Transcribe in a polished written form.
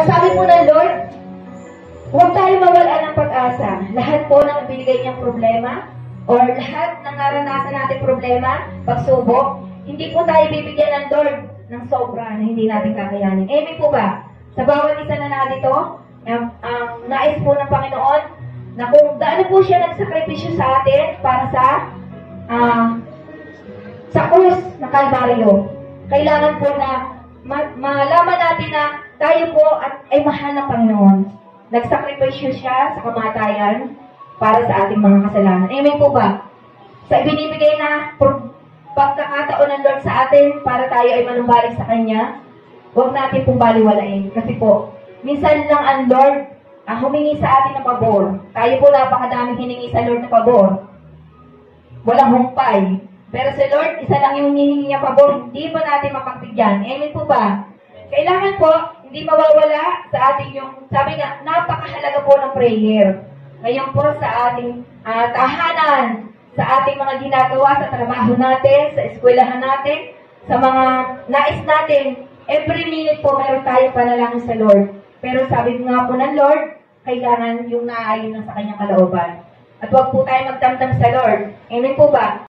sabi po ng Lord, huwag tayo mawala ng pag-asa. Lahat po ng binigay niyang problema, or lahat ng naranasan natin problema, pagsubok, hindi po tayo bibigyan ng Lord ng sobra na hindi natin kakayanin. Amen po ba? Sa bawat isa na narito, ang nais po ng Panginoon, na kung gaano po siya nagsakripisyo sa atin para sa krus na Kalbaryo, kailangan po na malaman natin na tayo po ay mahal ng Panginoon. Nagsakripisyo siya sa kamatayan para sa ating mga kasalanan. Amen po ba? Sa ibinibigay na pagkakataon ng Lord sa atin para tayo ay manumbalik sa Kanya, huwag natin pong baliwalain. Kasi po, minsan lang ang Lord humingi sa atin ng pabor. Tayo po napakadaming hiningi sa Lord na pabor. Walang humpay. Pero sa Lord, isa lang yung hinihingi niya pabor, hindi pa natin mapagbigyan. Amen po ba? Kailangan po, hindi mawawala sa ating yung, sabi nga, napakahalaga po ng prayer. Ngayon po sa ating tahanan, sa ating mga ginagawa, sa trabaho natin, sa eskwelahan natin, sa mga nais natin, every minute po meron tayo panalangin sa Lord. Pero sabi nga po ng Lord, kailangan yung naayon lang sa kanyang kalooban. At huwag po tayo magtamtam sa Lord. Amen po ba?